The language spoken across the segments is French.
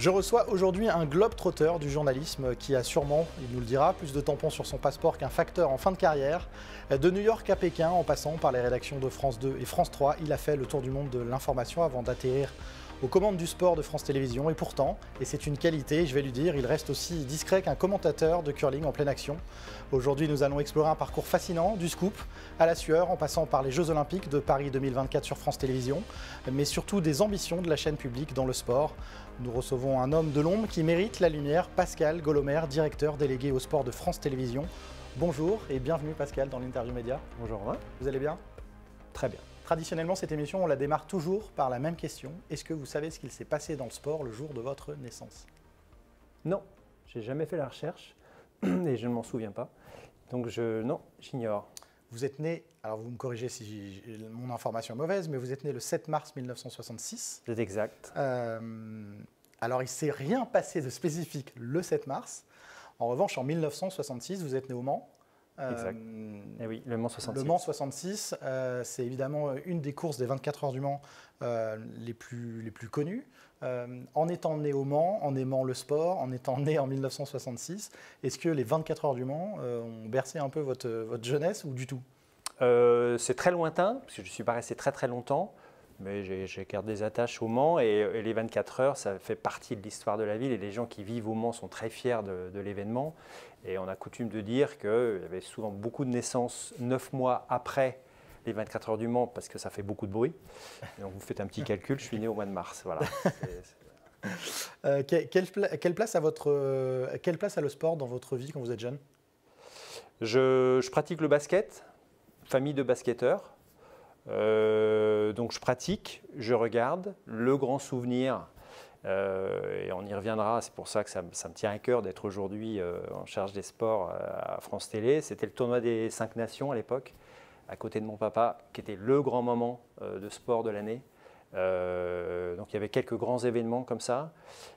Je reçois aujourd'hui un globe-trotteur du journalisme qui a sûrement, il nous le dira, plus de tampons sur son passeport qu'un facteur en fin de carrière. De New York à Pékin, en passant par les rédactions de France 2 et France 3, il a fait le tour du monde de l'information avant d'atterrir aux commandes du sport de France Télévisions. Et pourtant, et c'est une qualité, je vais lui dire, il reste aussi discret qu'un commentateur de curling en pleine action. Aujourd'hui, nous allons explorer un parcours fascinant, du scoop à la sueur, en passant par les Jeux Olympiques de Paris 2024 sur France Télévisions, mais surtout des ambitions de la chaîne publique dans le sport. Nous recevons un homme de l'ombre qui mérite la lumière, Pascal Golomer, directeur délégué au sport de France Télévisions. Bonjour et bienvenue Pascal dans l'Interview Média. Bonjour Romain. Vous allez bien? Très bien. Traditionnellement, cette émission, on la démarre toujours par la même question. Est-ce que vous savez ce qu'il s'est passé dans le sport le jour de votre naissance? Non, j'ai jamais fait la recherche et je ne m'en souviens pas. Donc non, j'ignore. Vous êtes né, alors vous me corrigez si mon information est mauvaise, mais vous êtes né le 7 mars 1966. C'est exact. Alors il ne s'est rien passé de spécifique le 7 mars. En revanche, en 1966, vous êtes né au Mans. Exact. Et oui, le Mans 66. Le Mans 66, c'est évidemment une des courses des 24 heures du Mans les plus connues. En étant né au Mans, en aimant le sport, en étant né en 1966, est-ce que les 24 heures du Mans ont bercé un peu votre jeunesse ou du tout? C'est très lointain, parce que je ne suis pas resté très très longtemps, mais j'ai gardé des attaches au Mans et les 24 heures, ça fait partie de l'histoire de la ville et les gens qui vivent au Mans sont très fiers de l'événement. Et on a coutume de dire qu'il y avait souvent beaucoup de naissances 9 mois après les 24 heures du Mans parce que ça fait beaucoup de bruit. Donc vous faites un petit calcul, je suis né au mois de mars. Voilà. Quelle place a le sport dans votre vie quand vous êtes jeune? Je pratique le basket, famille de basketteurs. Donc je pratique, je regarde. Le grand souvenir, et on y reviendra, c'est pour ça que ça me tient à cœur d'être aujourd'hui en charge des sports à France Télé, c'était le tournoi des 5 nations à l'époque, à côté de mon papa, qui était le grand moment de sport de l'année. Donc il y avait quelques grands événements comme ça.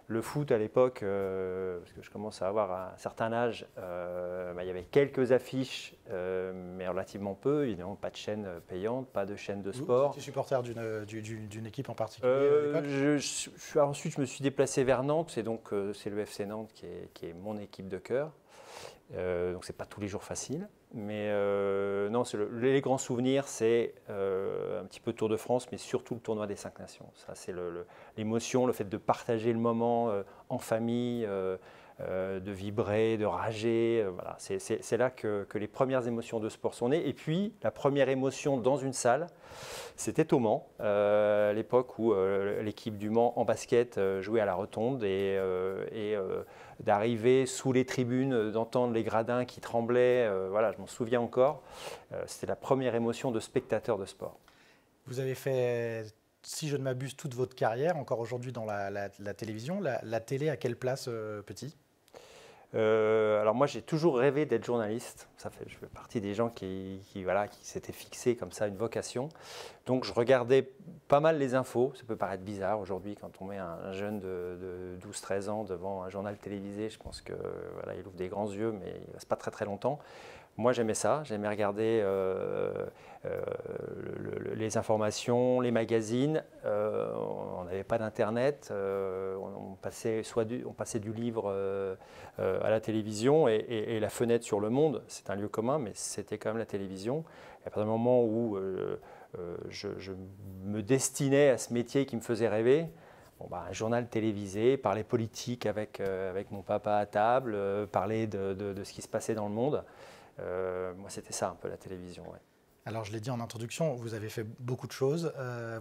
Le foot à l'époque, parce que je commence à avoir un certain âge, il y avait quelques affiches, mais relativement peu. Évidemment, pas de chaîne payante, pas de chaîne de sport. Vous étiez supporter d'une équipe en particulier à l'époque? Ensuite, je me suis déplacé vers Nantes, et donc c'est le FC Nantes qui est mon équipe de cœur. Donc c'est pas tous les jours facile, mais non, les grands souvenirs, c'est un petit peu Tour de France, mais surtout le tournoi des 5 nations. Ça, c'est l'émotion, le fait de partager le moment en famille, de vibrer, de rager. Voilà. C'est là que les premières émotions de sport sont nées. Et puis, la première émotion dans une salle, c'était au Mans, à l'époque où l'équipe du Mans en basket jouait à la Rotonde et d'arriver sous les tribunes, d'entendre les gradins qui tremblaient. Voilà, je m'en souviens encore. C'était la première émotion de spectateur de sport. Vous avez fait, si je ne m'abuse, toute votre carrière, encore aujourd'hui dans la télévision. La télé, à quelle place petit? Alors moi j'ai toujours rêvé d'être journaliste, je fais partie des gens qui s'étaient fixés comme ça une vocation. Donc je regardais pas mal les infos, ça peut paraître bizarre aujourd'hui quand on met un jeune de 12-13 ans devant un journal télévisé, je pense que voilà, il ouvre des grands yeux mais il ne reste pas très très longtemps. Moi j'aimais ça, j'aimais regarder les informations, les magazines, on n'avait pas d'internet, on passait du livre à la télévision et la fenêtre sur le monde, c'est un lieu commun mais c'était quand même la télévision. Et à partir du moment où je me destinais à ce métier qui me faisait rêver, un journal télévisé, parler politique avec mon papa à table, parler de ce qui se passait dans le monde. Moi, c'était ça un peu la télévision. Ouais. Alors, je l'ai dit en introduction, vous avez fait beaucoup de choses.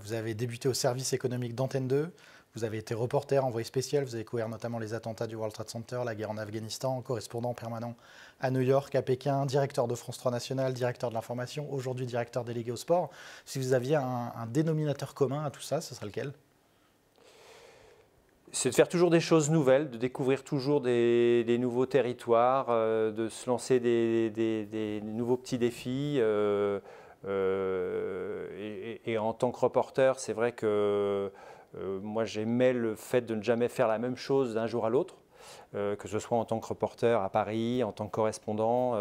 Vous avez débuté au service économique d'Antenne 2. Vous avez été reporter, envoyé spécial. Vous avez couvert notamment les attentats du World Trade Center, la guerre en Afghanistan, correspondant permanent à New York, à Pékin, directeur de France 3 National, directeur de l'information, aujourd'hui directeur délégué au sport. Si vous aviez un dénominateur commun à tout ça, ce serait lequel? C'est de faire toujours des choses nouvelles, de découvrir toujours des nouveaux territoires, de se lancer des nouveaux petits défis. Et en tant que reporter, c'est vrai que moi j'aimais le fait de ne jamais faire la même chose d'un jour à l'autre. Que ce soit en tant que reporter à Paris, en tant que correspondant,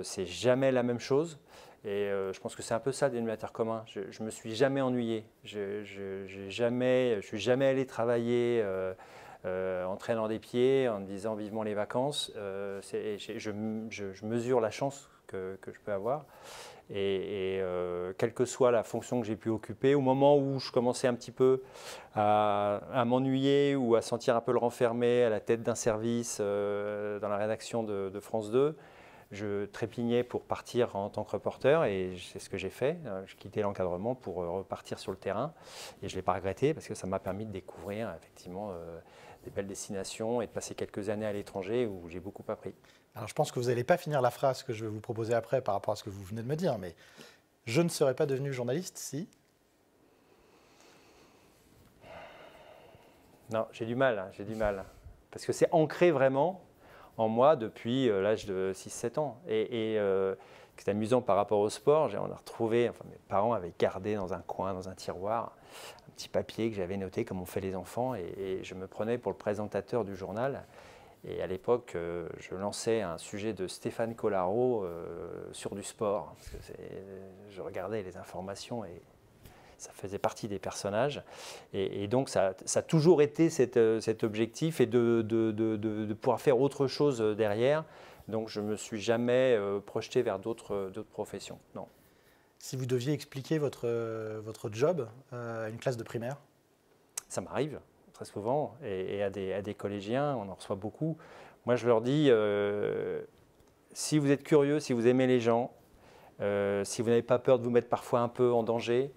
c'est jamais la même chose. Et je pense que c'est un peu ça le dénominateur commun. Je ne me suis jamais ennuyé. Je suis jamais allé travailler en traînant des pieds, en disant vivement les vacances. Je mesure la chance que je peux avoir. Et quelle que soit la fonction que j'ai pu occuper, au moment où je commençais un petit peu à m'ennuyer ou à sentir un peu le renfermé à la tête d'un service dans la rédaction de France 2, je trépignais pour partir en tant que reporter et c'est ce que j'ai fait. Je quittais l'encadrement pour repartir sur le terrain et je ne l'ai pas regretté parce que ça m'a permis de découvrir effectivement des belles destinations et de passer quelques années à l'étranger où j'ai beaucoup appris. Alors je pense que vous n'allez pas finir la phrase que je vais vous proposer après par rapport à ce que vous venez de me dire, mais je ne serais pas devenu journaliste si... Non, j'ai du mal, j'ai du mal. Parce que c'est ancré vraiment en moi depuis l'âge de 6-7 ans. Et c'est amusant par rapport au sport, on a retrouvé, enfin mes parents avaient gardé dans un coin, dans un tiroir, un petit papier que j'avais noté comme on fait les enfants et je me prenais pour le présentateur du journal. Et à l'époque, je lançais un sujet de Stéphane Collaro sur du sport. Parce que je regardais les informations et ça faisait partie des personnages. Et donc, ça a toujours été cet objectif et de pouvoir faire autre chose derrière. Donc, je ne me suis jamais projeté vers d'autres professions. Non. Si vous deviez expliquer votre job à une classe de primaire? Ça m'arrive très souvent, et à des collégiens, on en reçoit beaucoup. Moi, je leur dis, si vous êtes curieux, si vous aimez les gens, si vous n'avez pas peur de vous mettre parfois un peu en danger,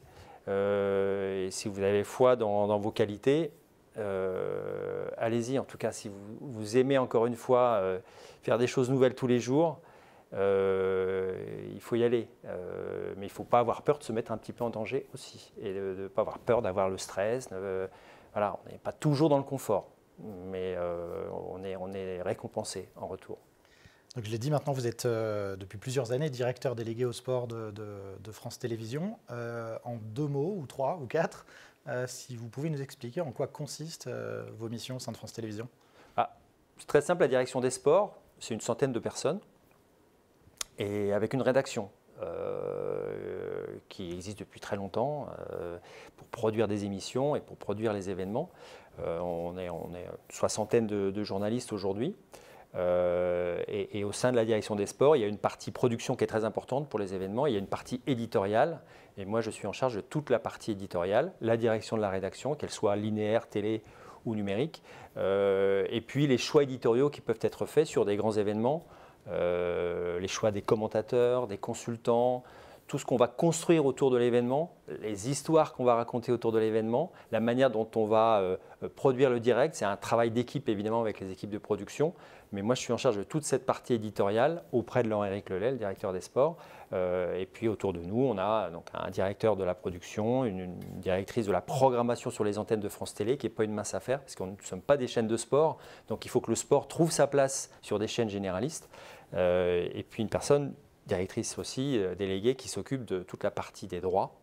et si vous avez foi dans vos qualités, allez-y. En tout cas, si vous aimez encore une fois faire des choses nouvelles tous les jours, il faut y aller. Mais il ne faut pas avoir peur de se mettre un petit peu en danger aussi, et de ne pas avoir peur d'avoir le stress. Voilà, on n'est pas toujours dans le confort, mais on est récompensé en retour. Donc je l'ai dit, maintenant vous êtes depuis plusieurs années directeur délégué au sport de France Télévisions. En 2 mots, ou 3, ou 4, si vous pouvez nous expliquer en quoi consistent vos missions au sein de France Télévisions. C'est très simple, la direction des sports, c'est une centaine de personnes, et avec une rédaction qui existe depuis très longtemps pour produire des émissions et pour produire les événements. On est une soixantaine de journalistes aujourd'hui. Et au sein de la direction des sports, il y a une partie production qui est très importante pour les événements, il y a une partie éditoriale, et moi je suis en charge de toute la partie éditoriale, la direction de la rédaction, qu'elle soit linéaire, télé ou numérique, et puis les choix éditoriaux qui peuvent être faits sur des grands événements, les choix des commentateurs, des consultants, tout ce qu'on va construire autour de l'événement, les histoires qu'on va raconter autour de l'événement, la manière dont on va produire le direct. C'est un travail d'équipe évidemment avec les équipes de production, mais moi je suis en charge de toute cette partie éditoriale auprès de Laurent-Éric Lelay, le directeur des sports. Et puis autour de nous, on a donc un directeur de la production, une directrice de la programmation sur les antennes de France Télé, qui n'est pas une mince affaire, parce que nous ne sommes pas des chaînes de sport, donc il faut que le sport trouve sa place sur des chaînes généralistes. Et puis une personne directrice aussi, déléguée, qui s'occupe de toute la partie des droits,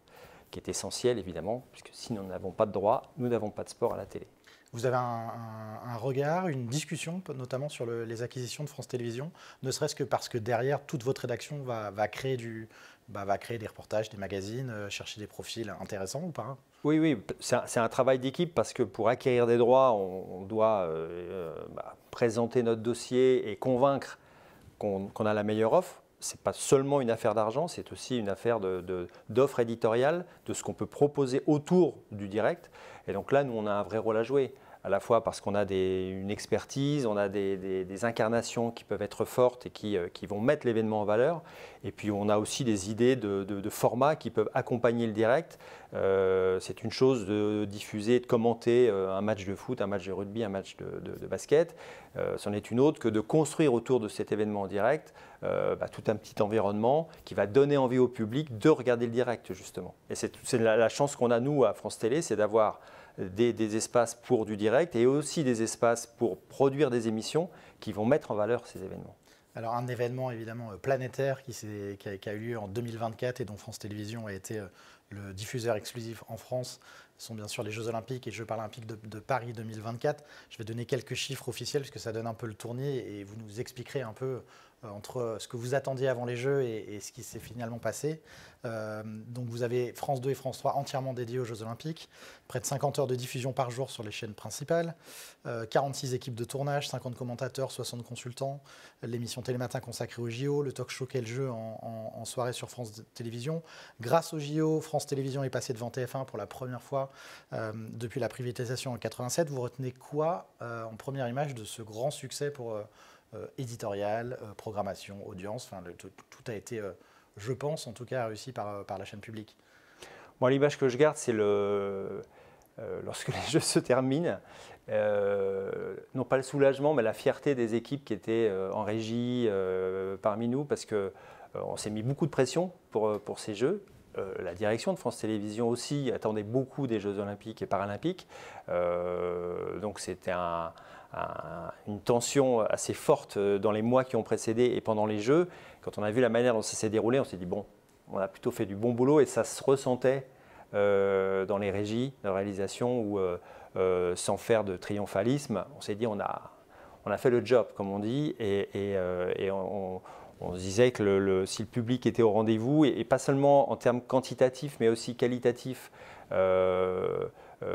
qui est essentielle évidemment, puisque si nous n'avons pas de droits, nous n'avons pas de sport à la télé. Vous avez un regard, une discussion notamment sur les acquisitions de France Télévisions, ne serait-ce que parce que derrière, toute votre rédaction va créer des reportages, des magazines, chercher des profils intéressants ou pas? Oui, c'est un travail d'équipe parce que pour acquérir des droits, on doit présenter notre dossier et convaincre qu'on a la meilleure offre. Ce n'est pas seulement une affaire d'argent, c'est aussi une affaire d'offre éditoriale, de ce qu'on peut proposer autour du direct. Et donc là, nous, on a un vrai rôle à jouer, à la fois parce qu'on a une expertise, on a des incarnations qui peuvent être fortes et qui vont mettre l'événement en valeur. Et puis, on a aussi des idées de formats qui peuvent accompagner le direct. C'est une chose de diffuser, de commenter un match de foot, un match de rugby, un match de basket. C'en est une autre que de construire autour de cet événement en direct tout un petit environnement qui va donner envie au public de regarder le direct, justement. Et c'est la chance qu'on a, nous, à France Télé, c'est d'avoir des espaces pour du direct et aussi des espaces pour produire des émissions qui vont mettre en valeur ces événements. Alors un événement évidemment planétaire qui a eu lieu en 2024 et dont France Télévisions a été le diffuseur exclusif en France sont bien sûr les Jeux Olympiques et Jeux Paralympiques de Paris 2024. Je vais donner quelques chiffres officiels parce que ça donne un peu le tournis et vous nous expliquerez un peu entre ce que vous attendiez avant les Jeux et ce qui s'est finalement passé. Donc vous avez France 2 et France 3 entièrement dédiés aux Jeux Olympiques, près de 50 heures de diffusion par jour sur les chaînes principales, 46 équipes de tournage, 50 commentateurs, 60 consultants, l'émission Télématin consacrée aux JO, le talk show Quel jeu en soirée sur France Télévisions. Grâce aux JO, France Télévisions est passée devant TF1 pour la première fois depuis la privatisation en 87. Vous retenez quoi en première image de ce grand succès pour éditorial, programmation, audience, enfin, tout a été, je pense en tout cas, réussi par la chaîne publique. Moi, l'image que je garde, c'est lorsque les Jeux se terminent, non pas le soulagement, mais la fierté des équipes qui étaient en régie parmi nous, parce qu'on s'est mis beaucoup de pression pour ces Jeux. La direction de France Télévisions aussi attendait beaucoup des Jeux Olympiques et Paralympiques. Donc c'était une tension assez forte dans les mois qui ont précédé et pendant les Jeux. Quand on a vu la manière dont ça s'est déroulé, on s'est dit bon, on a plutôt fait du bon boulot et ça se ressentait dans les régies de réalisation où, sans faire de triomphalisme, on s'est dit on a fait le job, comme on dit, et on se disait que si le public était au rendez-vous, et pas seulement en termes quantitatifs, mais aussi qualitatifs,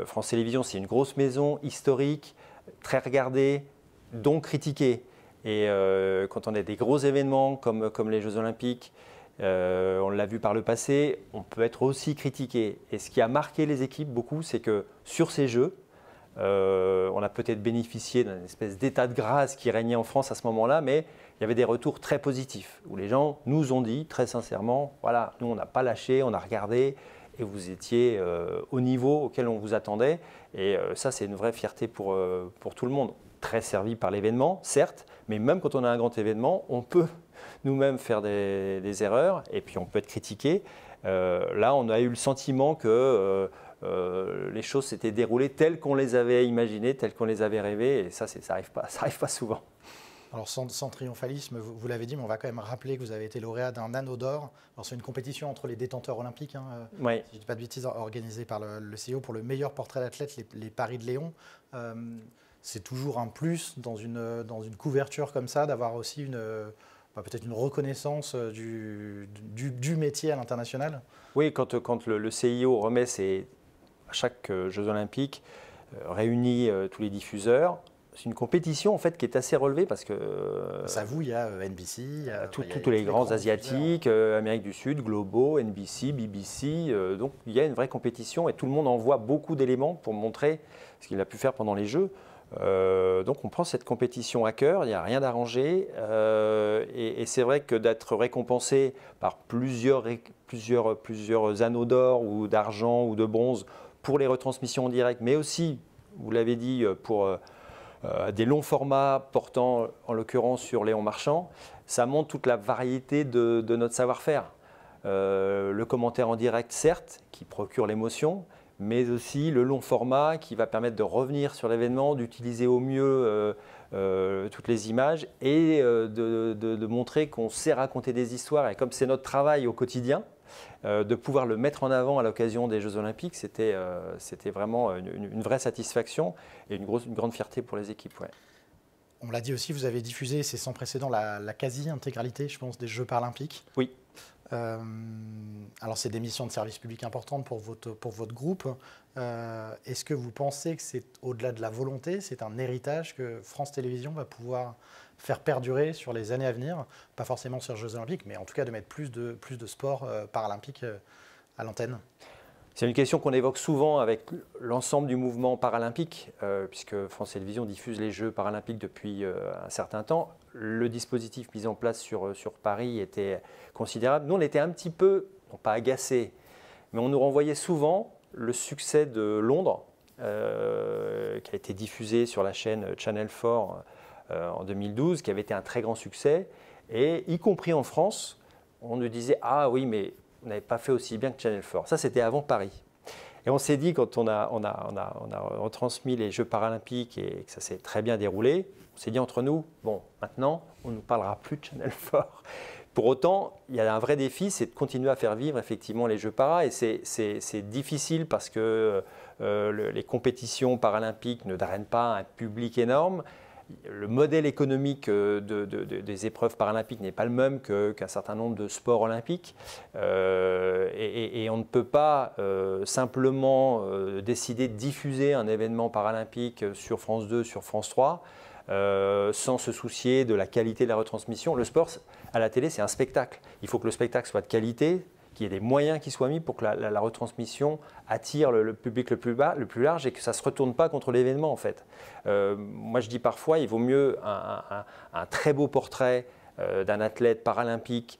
France Télévisions, c'est une grosse maison historique, très regardée, donc critiquée. Et quand on a des gros événements comme les Jeux Olympiques, on l'a vu par le passé, on peut être aussi critiqué. Et ce qui a marqué les équipes beaucoup, c'est que sur ces Jeux, on a peut-être bénéficié d'une espèce d'état de grâce qui régnait en France à ce moment-là, mais il y avait des retours très positifs, où les gens nous ont dit très sincèrement, voilà, nous on n'a pas lâché, on a regardé, et vous étiez au niveau auquel on vous attendait. Et ça, c'est une vraie fierté pour tout le monde. Très servi par l'événement, certes, mais même quand on a un grand événement, on peut nous-mêmes faire des erreurs, et puis on peut être critiqué. Là, on a eu le sentiment que les choses s'étaient déroulées telles qu'on les avait imaginées, telles qu'on les avait rêvées, et ça arrive pas souvent. Alors sans triomphalisme, vous l'avez dit, mais on va quand même rappeler que vous avez été lauréat d'un anneau d'or. Alors c'est une compétition entre les détenteurs olympiques, Oui. Si je ne dis pas de bêtises, organisée par le CIO pour le meilleur portrait d'athlète, les Paris de Léon. C'est toujours un plus dans une couverture comme ça, d'avoir aussi peut-être une reconnaissance du métier à l'international. Oui, quand le CIO remet à chaque Jeux Olympiques, réunit tous les diffuseurs. C'est une compétition en fait qui est assez relevée parce que ça vous, il y a NBC, il y a tous les grands asiatiques, Amérique du Sud, Globo, NBC, BBC. Donc il y a une vraie compétition et tout le monde envoie beaucoup d'éléments pour montrer ce qu'il a pu faire pendant les Jeux. Donc on prend cette compétition à cœur, il n'y a rien d'arrangé et c'est vrai que d'être récompensé par plusieurs anneaux d'or ou d'argent ou de bronze pour les retransmissions en direct, mais aussi, vous l'avez dit, pour des longs formats portant en l'occurrence sur Léon Marchand, ça montre toute la variété de notre savoir-faire. Le commentaire en direct, certes, qui procure l'émotion, mais aussi le long format qui va permettre de revenir sur l'événement, d'utiliser au mieux toutes les images et de montrer qu'on sait raconter des histoires. Et comme c'est notre travail au quotidien, de pouvoir le mettre en avant à l'occasion des Jeux Olympiques, c'était vraiment une vraie satisfaction et une grande fierté pour les équipes. Ouais. On l'a dit aussi, vous avez diffusé, c'est sans précédent, la quasi-intégralité, je pense, des Jeux Paralympiques. Oui. Alors, c'est des missions de service public importantes pour votre groupe. Est-ce que vous pensez que c'est au-delà de la volonté, c'est un héritage que France Télévisions va pouvoir faire perdurer sur les années à venir, pas forcément sur les Jeux Olympiques, mais en tout cas de mettre plus de sport paralympique à l'antenne? C'est une question qu'on évoque souvent avec l'ensemble du mouvement paralympique, puisque France Télévisions diffuse les Jeux paralympiques depuis un certain temps. Le dispositif mis en place sur Paris était considérable. Nous, on était un petit peu, non pas agacés, mais on nous renvoyait souvent le succès de Londres, qui a été diffusé sur la chaîne Channel 4 en 2012, qui avait été un très grand succès. Et y compris en France, on nous disait « Ah oui, mais vous n'avez pas fait aussi bien que Channel 4 ». Ça, c'était avant Paris. Et on s'est dit, quand on a retransmis les Jeux paralympiques et que ça s'est très bien déroulé, on s'est dit entre nous, bon, maintenant, on ne nous parlera plus de Channel 4. Pour autant, il y a un vrai défi, c'est de continuer à faire vivre effectivement les Jeux para. Et c'est difficile parce que les compétitions paralympiques ne drainent pas un public énorme. Le modèle économique des épreuves paralympiques n'est pas le même qu'un certain nombre de sports olympiques. Et on ne peut pas simplement décider de diffuser un événement paralympique sur France 2, sur France 3, sans se soucier de la qualité de la retransmission. Le sport, à la télé, c'est un spectacle. Il faut que le spectacle soit de qualité, qu'il y ait des moyens qui soient mis pour que la retransmission attire le public le plus large et que ça ne se retourne pas contre l'événement en fait. Moi je dis parfois il vaut mieux un très beau portrait d'un athlète paralympique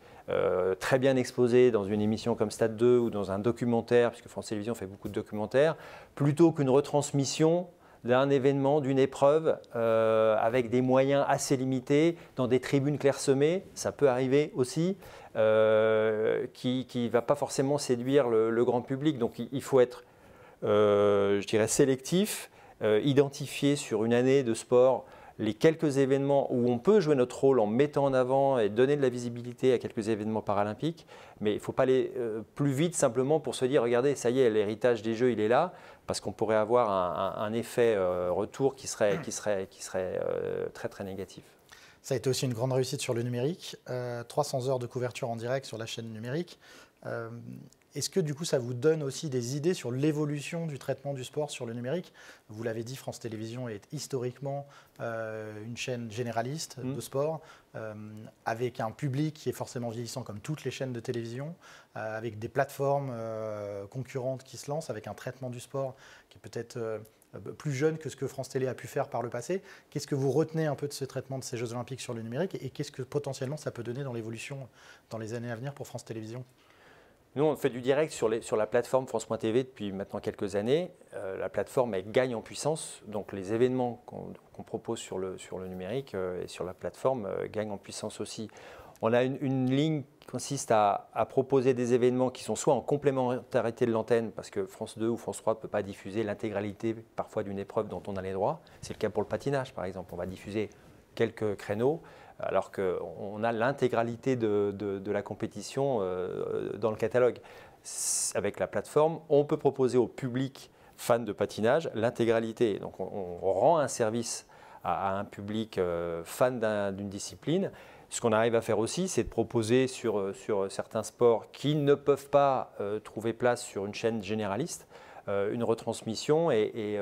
très bien exposé dans une émission comme Stade 2 ou dans un documentaire, puisque France Télévisions fait beaucoup de documentaires, plutôt qu'une retransmission d'un événement, d'une épreuve avec des moyens assez limités, dans des tribunes clairsemées, ça peut arriver aussi, qui ne va pas forcément séduire le grand public. Donc il faut être, je dirais, sélectif, identifier sur une année de sport les quelques événements où on peut jouer notre rôle en mettant en avant et donner de la visibilité à quelques événements paralympiques, mais il ne faut pas aller plus vite simplement pour se dire, regardez, ça y est, l'héritage des Jeux, il est là, parce qu'on pourrait avoir un effet retour qui serait très très négatif. Ça a été aussi une grande réussite sur le numérique, 300 heures de couverture en direct sur la chaîne numérique. Est-ce que du coup ça vous donne aussi des idées sur l'évolution du traitement du sport sur le numérique? Vous l'avez dit, France Télévisions est historiquement une chaîne généraliste de sport, avec un public qui est forcément vieillissant comme toutes les chaînes de télévision, avec des plateformes concurrentes qui se lancent, avec un traitement du sport qui est peut-être plus jeune que ce que France Télé a pu faire par le passé. Qu'est-ce que vous retenez un peu de ce traitement de ces Jeux Olympiques sur le numérique et qu'est-ce que potentiellement ça peut donner dans l'évolution dans les années à venir pour France Télévisions? Nous, on fait du direct sur la plateforme France.tv depuis maintenant quelques années. La plateforme, elle gagne en puissance. Donc, les événements qu'on propose sur le numérique et sur la plateforme gagnent en puissance aussi. On a une ligne qui consiste à proposer des événements qui sont soit en complémentarité de l'antenne, parce que France 2 ou France 3 ne peut pas diffuser l'intégralité parfois d'une épreuve dont on a les droits. C'est le cas pour le patinage, par exemple. On va diffuser quelques créneaux, alors qu'on a l'intégralité de la compétition dans le catalogue. Avec la plateforme, on peut proposer au public fan de patinage l'intégralité. Donc on rend un service à un public fan d'une discipline. Ce qu'on arrive à faire aussi, c'est de proposer sur certains sports qui ne peuvent pas trouver place sur une chaîne généraliste, une retransmission et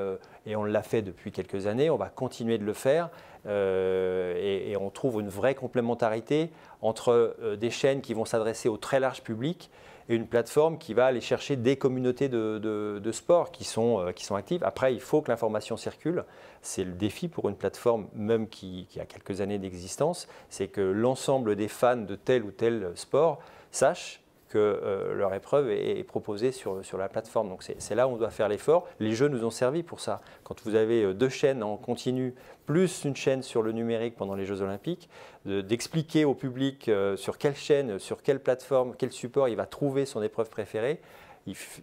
on l'a fait depuis quelques années, on va continuer de le faire et on trouve une vraie complémentarité entre des chaînes qui vont s'adresser au très large public et une plateforme qui va aller chercher des communautés de sport qui sont actives. Après, il faut que l'information circule. C'est le défi pour une plateforme, même qui a quelques années d'existence, c'est que l'ensemble des fans de tel ou tel sport sachent que leur épreuve est proposée sur la plateforme. Donc c'est là où on doit faire l'effort. Les Jeux nous ont servi pour ça. Quand vous avez 2 chaînes en continu, plus une chaîne sur le numérique pendant les Jeux Olympiques, d'expliquer au public sur quelle chaîne, sur quelle plateforme, quel support il va trouver son épreuve préférée,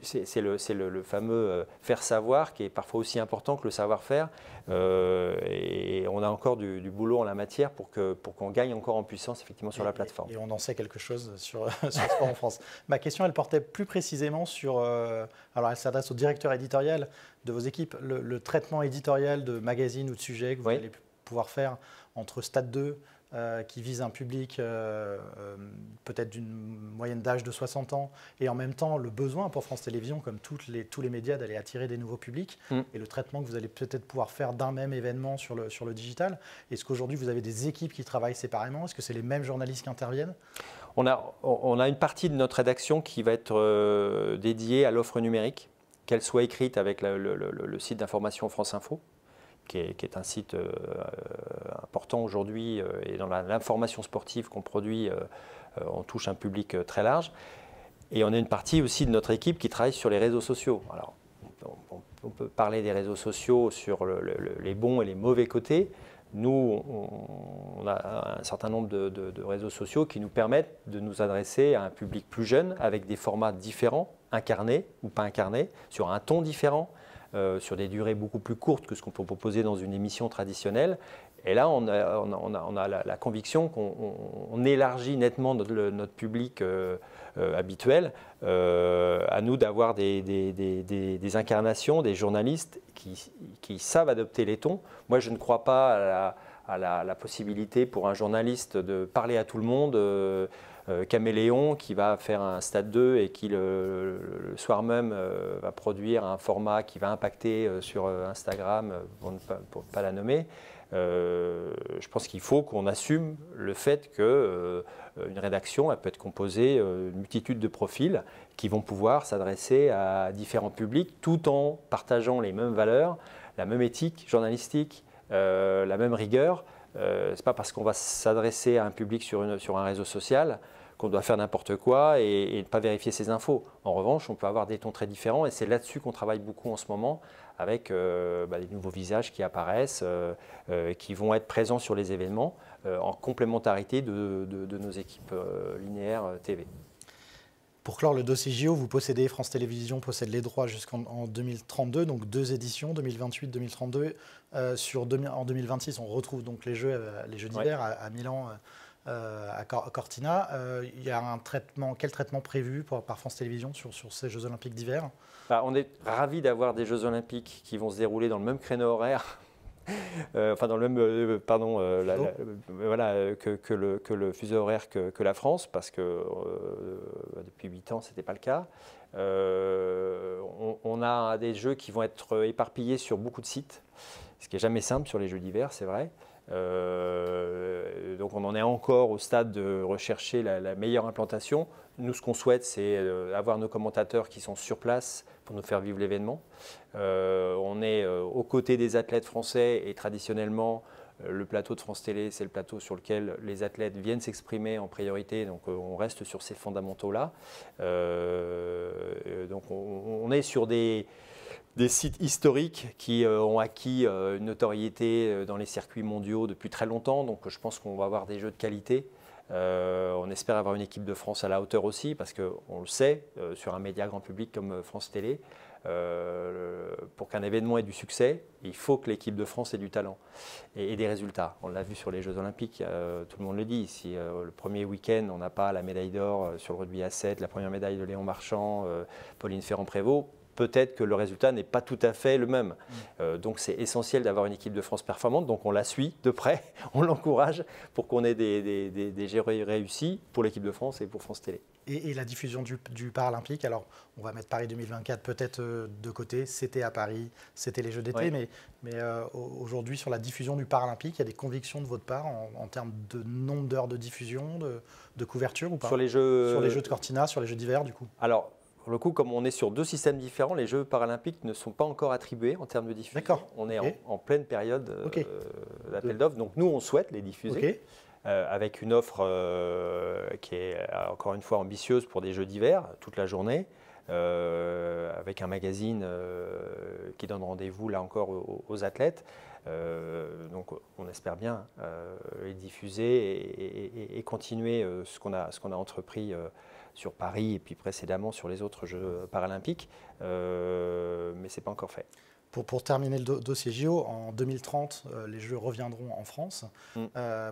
c'est le fameux faire savoir qui est parfois aussi important que le savoir-faire. Et on a encore du boulot en la matière pour qu'on gagne encore en puissance effectivement sur la plateforme. Et on en sait quelque chose sur le sport en France. Ma question, elle portait plus précisément sur, alors elle s'adresse au directeur éditorial de vos équipes, le traitement éditorial de magazines ou de sujets que vous allez pouvoir faire entre Stade 2, qui vise un public peut-être d'une moyenne d'âge de 60 ans, et en même temps le besoin pour France Télévisions, comme tous les médias, d'aller attirer des nouveaux publics, et le traitement que vous allez peut-être pouvoir faire d'un même événement sur le digital. Est-ce qu'aujourd'hui vous avez des équipes qui travaillent séparément? Est-ce que c'est les mêmes journalistes qui interviennent? On a une partie de notre rédaction qui va être dédiée à l'offre numérique, qu'elle soit écrite avec le site d'information France Info, qui est un site important aujourd'hui, et dans l'information sportive qu'on produit, on touche un public très large. Et on a une partie aussi de notre équipe qui travaille sur les réseaux sociaux. Alors, on peut parler des réseaux sociaux sur les bons et les mauvais côtés. Nous, on a un certain nombre de réseaux sociaux qui nous permettent de nous adresser à un public plus jeune avec des formats différents, incarnés ou pas incarnés, sur un ton différent, sur des durées beaucoup plus courtes que ce qu'on peut proposer dans une émission traditionnelle. Et là, on a la conviction qu'on élargit nettement notre public habituel. À nous d'avoir des incarnations, des journalistes qui savent adopter les tons. Moi, je ne crois pas à la possibilité pour un journaliste de parler à tout le monde, caméléon, qui va faire un stade 2 et qui, le soir même, va produire un format qui va impacter sur Instagram, pour ne pas la nommer. Je pense qu'il faut qu'on assume le fait qu'une rédaction elle peut être composée d'une multitude de profils qui vont pouvoir s'adresser à différents publics tout en partageant les mêmes valeurs, la même éthique journalistique, la même rigueur. Ce n'est pas parce qu'on va s'adresser à un public sur un réseau social qu'on doit faire n'importe quoi et ne pas vérifier ses infos. En revanche, on peut avoir des tons très différents et c'est là-dessus qu'on travaille beaucoup en ce moment avec des nouveaux visages qui apparaissent, qui vont être présents sur les événements en complémentarité de nos équipes linéaires TV. Pour clore le dossier JO, vous possédez, France Télévisions possède les droits jusqu'en 2032, donc 2 éditions, 2028-2032. En 2026, on retrouve donc les Jeux d'hiver à Milan, à Cortina. Il y a quel traitement prévu par France Télévisions sur ces Jeux Olympiques d'hiver? On est ravis d'avoir des Jeux Olympiques qui vont se dérouler dans le même créneau horaire. Dans le même, que le fuseau horaire que la France, parce que depuis 8 ans, ce n'était pas le cas. On a des jeux qui vont être éparpillés sur beaucoup de sites, ce qui n'est jamais simple sur les Jeux d'hiver, c'est vrai. Donc on en est encore au stade de rechercher la meilleure implantation. Nous, ce qu'on souhaite, c'est avoir nos commentateurs qui sont sur place pour nous faire vivre l'événement. On est aux côtés des athlètes français et traditionnellement, le plateau de France Télé, c'est le plateau sur lequel les athlètes viennent s'exprimer en priorité. Donc on reste sur ces fondamentaux-là. Donc on est sur des sites historiques qui ont acquis une notoriété dans les circuits mondiaux depuis très longtemps. Donc je pense qu'on va avoir des jeux de qualité. On espère avoir une équipe de France à la hauteur aussi, parce qu'on le sait, sur un média grand public comme France Télé, pour qu'un événement ait du succès, il faut que l'équipe de France ait du talent et des résultats. On l'a vu sur les Jeux Olympiques, tout le monde le dit. Si le premier week-end, on n'a pas la médaille d'or sur le rugby à 7, la première médaille de Léon Marchand, Pauline Ferrand-Prévôt, peut-être que le résultat n'est pas tout à fait le même. Donc c'est essentiel d'avoir une équipe de France performante, donc on la suit de près, on l'encourage pour qu'on ait des jeux réussis pour l'équipe de France et pour France Télé. Et la diffusion du Paralympique, alors on va mettre Paris 2024 peut-être de côté, c'était à Paris, c'était les Jeux d'été, oui. mais aujourd'hui sur la diffusion du Paralympique, il y a des convictions de votre part en termes de nombre d'heures de diffusion, de couverture ou pas? Sur les Jeux de Cortina, sur les Jeux d'hiver du coup? Alors, pour le coup, comme on est sur 2 systèmes différents, les Jeux paralympiques ne sont pas encore attribués en termes de diffusion. D'accord. On est en pleine période d'appel d'offres. Donc nous, on souhaite les diffuser avec une offre qui est encore une fois ambitieuse pour des Jeux d'hiver toute la journée, avec un magazine qui donne rendez-vous là encore aux athlètes. Donc on espère bien les diffuser et continuer ce qu'on a entrepris sur Paris et puis précédemment sur les autres Jeux paralympiques, mais ce n'est pas encore fait. Pour terminer le dossier JO, en 2030, les Jeux reviendront en France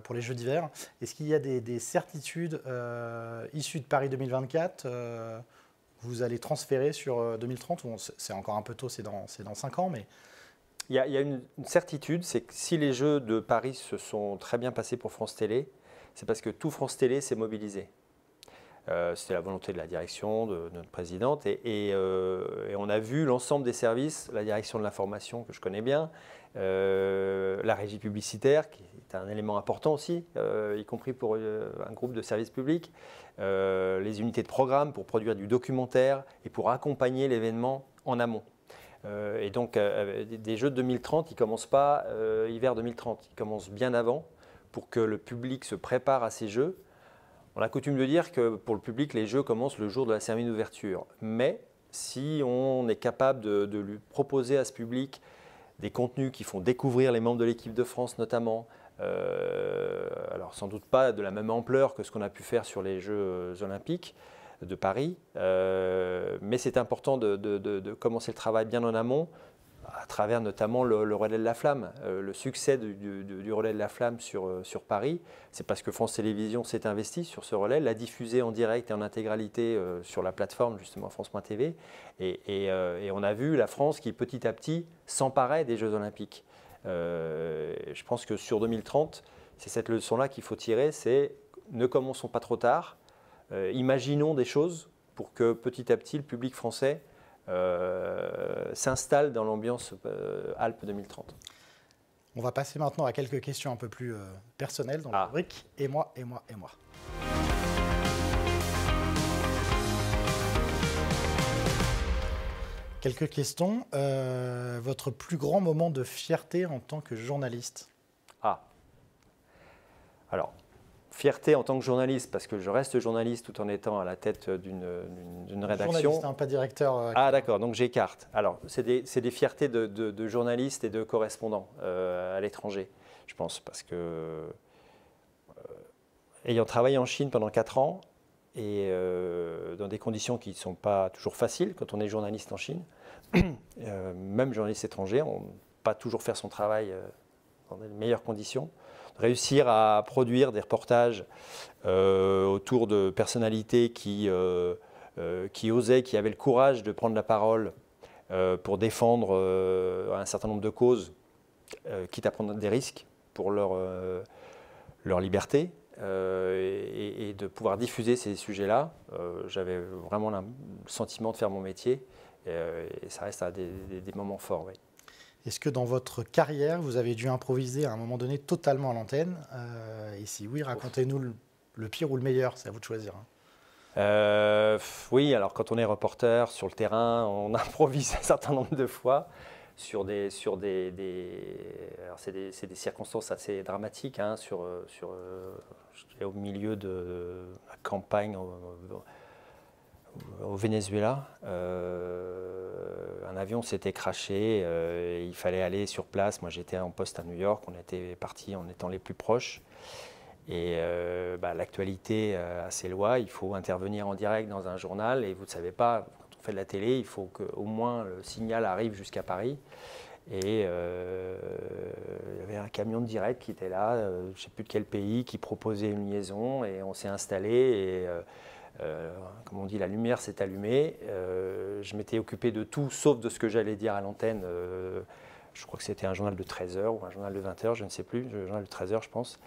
pour les Jeux d'hiver. Est-ce qu'il y a des certitudes issues de Paris 2024 vous allez transférer sur 2030? C'est encore un peu tôt, c'est dans 5 ans, mais... Il y a une certitude, c'est que si les Jeux de Paris se sont très bien passés pour France Télé, c'est parce que tout France Télé s'est mobilisé. C'était la volonté de la direction, de notre présidente, et on a vu l'ensemble des services, la direction de l'information que je connais bien, la régie publicitaire qui est un élément important aussi, y compris pour un groupe de services publics, les unités de programme pour produire du documentaire et pour accompagner l'événement en amont. Et donc des Jeux de 2030, ils ne commencent pas hiver 2030, ils commencent bien avant pour que le public se prépare à ces Jeux. On a coutume de dire que pour le public, les Jeux commencent le jour de la cérémonie d'ouverture. Mais si on est capable de lui proposer à ce public des contenus qui font découvrir les membres de l'équipe de France notamment. Alors sans doute pas de la même ampleur que ce qu'on a pu faire sur les Jeux olympiques de Paris, mais c'est important de commencer le travail bien en amont, à travers notamment le relais de la flamme. Le succès du relais de la flamme sur Paris, c'est parce que France Télévisions s'est investi sur ce relais, l'a diffusé en direct et en intégralité sur la plateforme justement France.tv, et on a vu la France qui petit à petit s'emparait des Jeux Olympiques. Je pense que sur 2030, c'est cette leçon-là qu'il faut tirer, c'est ne commençons pas trop tard, imaginons des choses pour que petit à petit le public français s'installe dans l'ambiance Alpes 2030. On va passer maintenant à quelques questions un peu plus personnelles dans la rubrique « Et moi, et moi, et moi ». Quelques questions. Votre plus grand moment de fierté en tant que journaliste? Alors, fierté en tant que journaliste, parce que je reste journaliste tout en étant à la tête d'une rédaction. Journaliste, hein, pas directeur. D'accord, donc j'écarte. Alors, c'est des fiertés de journalistes et de correspondants à l'étranger, je pense, parce que ayant travaillé en Chine pendant 4 ans, et dans des conditions qui ne sont pas toujours faciles quand on est journaliste en Chine, même journaliste étranger, on ne peut pas toujours faire son travail dans les meilleures conditions. Réussir à produire des reportages autour de personnalités qui osaient, qui avaient le courage de prendre la parole pour défendre un certain nombre de causes, quitte à prendre des risques pour leur liberté, et de pouvoir diffuser ces sujets-là. J'avais vraiment le sentiment de faire mon métier, et ça reste des moments forts. Oui. Est-ce que dans votre carrière, vous avez dû improviser à un moment donné totalement à l'antenne? Et si oui, racontez-nous le pire ou le meilleur, c'est à vous de choisir. Oui, alors quand on est reporter sur le terrain, on improvise un certain nombre de fois sur des alors c'est des circonstances assez dramatiques, hein, j'étais au milieu de la campagne au Venezuela. Un avion s'était crashé, il fallait aller sur place. Moi j'étais en poste à New York, on était partis en étant les plus proches. Et l'actualité a ses lois, il faut intervenir en direct dans un journal, et vous ne savez pas, quand on fait de la télé, il faut qu'au moins le signal arrive jusqu'à Paris. Et il y avait un camion de direct qui était là, je ne sais plus de quel pays, qui proposait une liaison, et on s'est installé, et comme on dit, la lumière s'est allumée. Je m'étais occupé de tout, sauf de ce que j'allais dire à l'antenne. Je crois que c'était un journal de 13h ou un journal de 20h, je ne sais plus, un journal de 13h je pense.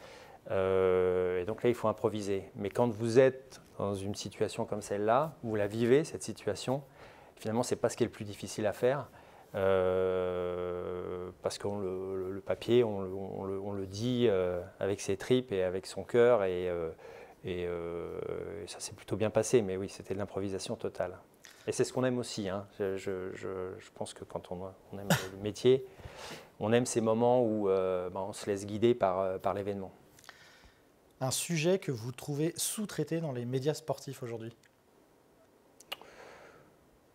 Et donc là, il faut improviser. Mais quand vous êtes dans une situation comme celle-là, vous la vivez, cette situation, finalement, ce n'est pas ce qui est le plus difficile à faire. Parce que le papier, on le dit avec ses tripes et avec son cœur, et ça s'est plutôt bien passé. Mais oui, c'était de l'improvisation totale. Et c'est ce qu'on aime aussi. Hein. Je pense que quand on aime le métier, on aime ces moments où on se laisse guider par l'événement. Un sujet que vous trouvez sous-traité dans les médias sportifs aujourd'hui?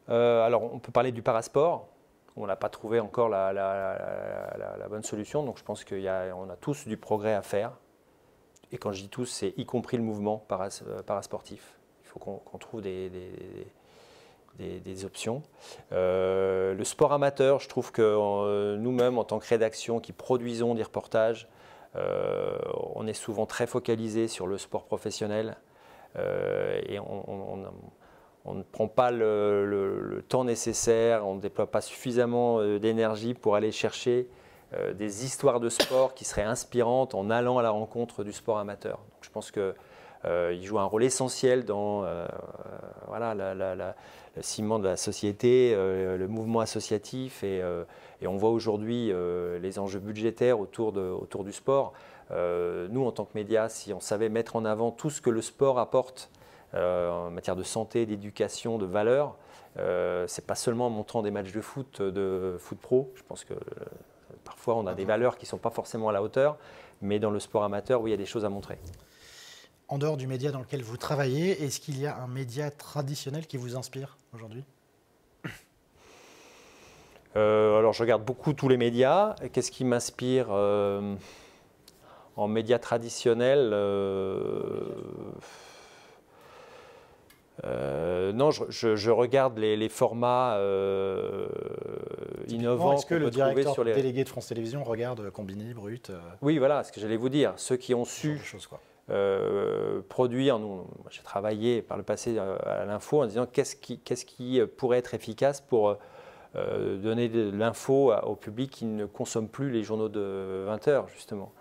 Alors, on peut parler du parasport. On n'a pas trouvé encore la bonne solution. Donc, je pense qu'on a tous du progrès à faire. Et quand je dis tous, c'est y compris le mouvement parasportif. Il faut qu'on trouve des options. Le sport amateur, je trouve que nous-mêmes, en tant que rédaction qui produisons des reportages, on est souvent très focalisé sur le sport professionnel, et on ne prend pas le temps nécessaire, on ne déploie pas suffisamment d'énergie pour aller chercher des histoires de sport qui seraient inspirantes en allant à la rencontre du sport amateur. Donc, je pense qu'il joue un rôle essentiel dans le ciment de la société, le mouvement associatif, et on voit aujourd'hui les enjeux budgétaires autour du sport. Nous, en tant que médias, si on savait mettre en avant tout ce que le sport apporte en matière de santé, d'éducation, de valeurs, c'est pas seulement en montrant des matchs de foot pro. Je pense que parfois on a des valeurs qui ne sont pas forcément à la hauteur, mais dans le sport amateur, oui, il y a des choses à montrer. En dehors du média dans lequel vous travaillez, est-ce qu'il y a un média traditionnel qui vous inspire aujourd'hui? Alors, je regarde beaucoup tous les médias. Qu'est-ce qui m'inspire en médias traditionnels? Non, je regarde les formats innovants. Est-ce que le directeur délégué de France Télévisions regarde Combini, Brut Oui, voilà, ce que j'allais vous dire. Ceux qui ont su produire, j'ai travaillé par le passé à l'info en disant qu'est-ce qui pourrait être efficace pour donner de l'info au public qui ne consomme plus les journaux de 20 heures, justement.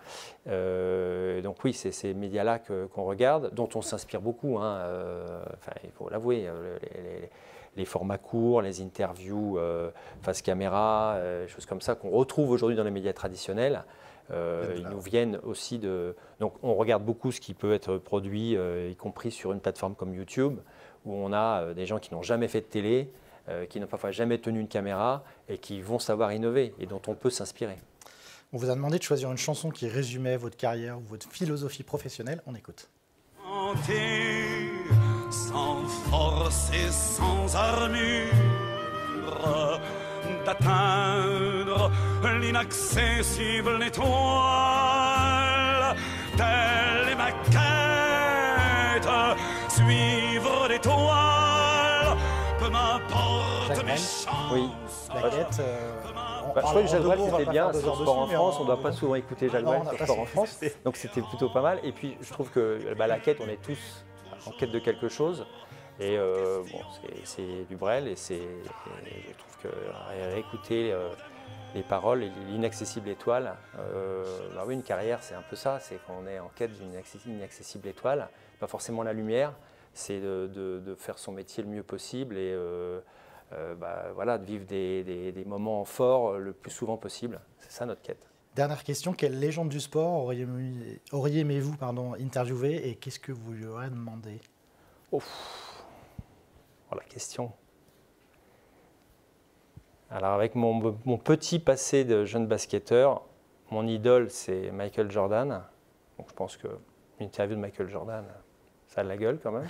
Donc oui, c'est ces médias-là qu'on regarde, dont on s'inspire beaucoup, hein, il faut l'avouer, les formats courts, les interviews face caméra, choses comme ça qu'on retrouve aujourd'hui dans les médias traditionnels. Ils nous viennent aussi de... Donc on regarde beaucoup ce qui peut être produit, y compris sur une plateforme comme YouTube, où on a des gens qui n'ont jamais fait de télé, qui n'ont parfois jamais tenu une caméra et qui vont savoir innover et dont on peut s'inspirer. On vous a demandé de choisir une chanson qui résumait votre carrière ou votre philosophie professionnelle. On écoute. Sans force et sans armure, d'atteindre l'inaccessible étoile, telle est ma quête, suivre l'étoile, peu m'importe mes chances. Oui. La quête, je crois que Jacques Brel, c'était bien sur Sport en France. On ne doit pas souvent écouter Jacques Brel sur Sport en France. Donc c'était plutôt pas mal. Et puis je trouve que la quête, on est tous en quête de quelque chose. Et c'est du Brel. Et je trouve que réécouter les paroles, l'inaccessible étoile, oui, une carrière, c'est un peu ça. C'est qu'on est en quête d'une inaccessible étoile. Pas forcément la lumière. C'est de faire son métier le mieux possible et voilà, de vivre des moments forts le plus souvent possible. C'est ça notre quête. Dernière question, quelle légende du sport auriez-vous interviewer et qu'est-ce que vous lui aurez demandé? La question. Alors avec mon petit passé de jeune basketteur, mon idole c'est Michael Jordan. Donc je pense qu'une interview de Michael Jordan, ça a de la gueule quand même.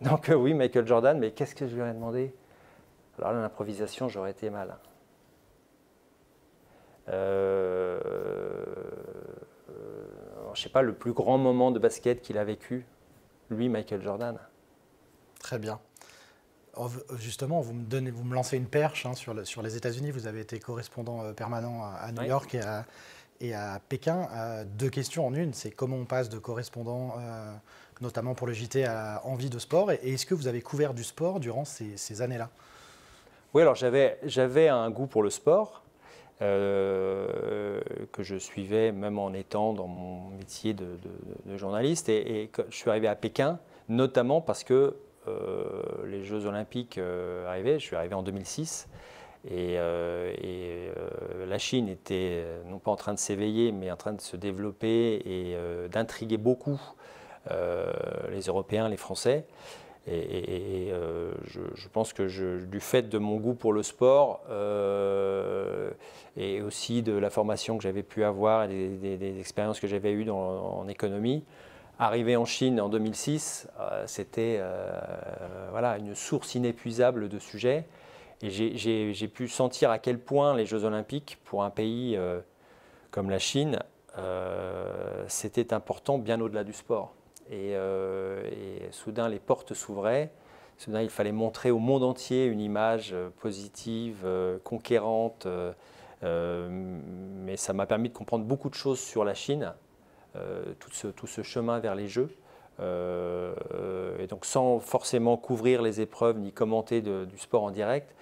Donc oui, Michael Jordan, mais qu'est-ce que je lui aurais demandé? Alors là, l'improvisation, j'aurais été mal. Je ne sais pas, le plus grand moment de basket qu'il a vécu, lui, Michael Jordan. Très bien. Justement, vous me lancez une perche sur les États-Unis. Vous avez été correspondant permanent à New York et à Pékin. Deux questions en une. C'est comment on passe de correspondant, notamment pour le JT, à envie de sport. Et est-ce que vous avez couvert du sport durant ces années-là? Oui, alors j'avais un goût pour le sport que je suivais même en étant dans mon métier de journaliste. Et je suis arrivé à Pékin, notamment parce que les Jeux Olympiques arrivaient. Je suis arrivé en 2006 et la Chine était non pas en train de s'éveiller, mais en train de se développer et d'intriguer beaucoup les Européens, les Français. Je pense que du fait de mon goût pour le sport et aussi de la formation que j'avais pu avoir et des expériences que j'avais eues en économie, arriver en Chine en 2006, c'était une source inépuisable de sujets. Et j'ai pu sentir à quel point les Jeux Olympiques, pour un pays comme la Chine, c'était important bien au-delà du sport. Et soudain, les portes s'ouvraient. Soudain, il fallait montrer au monde entier une image positive, conquérante. Mais ça m'a permis de comprendre beaucoup de choses sur la Chine, tout ce chemin vers les Jeux. Et donc, sans forcément couvrir les épreuves ni commenter du sport en direct,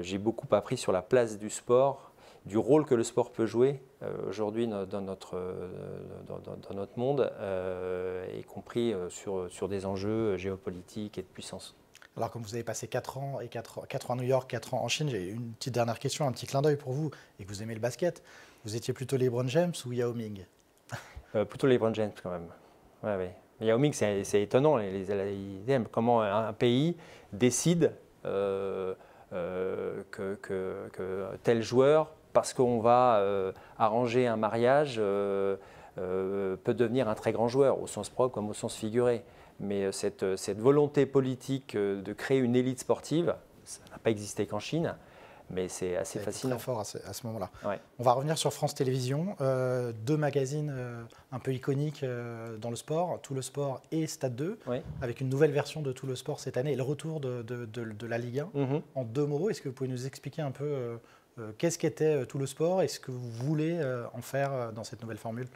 j'ai beaucoup appris sur la place du sport, du rôle que le sport peut jouer aujourd'hui dans notre monde, y compris sur des enjeux géopolitiques et de puissance. Alors, comme vous avez passé 4 ans à New York, 4 ans en Chine, j'ai une petite dernière question, un petit clin d'œil pour vous, et que vous aimez le basket. Vous étiez plutôt LeBron James ou Yao Ming? Plutôt LeBron James quand même. Ouais. Mais Yao Ming, c'est étonnant comment un pays décide que tel joueur, parce qu'on va arranger un mariage, peut devenir un très grand joueur, au sens propre comme au sens figuré. Mais cette volonté politique de créer une élite sportive, ça n'a pas existé qu'en Chine, mais c'est assez fascinant. Très fort à ce moment-là. Ouais. On va revenir sur France Télévisions. 2 magazines un peu iconiques dans le sport, Tout le Sport et Stade 2, avec une nouvelle version de Tout le Sport cette année et le retour de la Ligue 1. En 2 mots, est-ce que vous pouvez nous expliquer un peu qu'est-ce qu'était Tout le Sport et ce que vous voulez en faire dans cette nouvelle formule?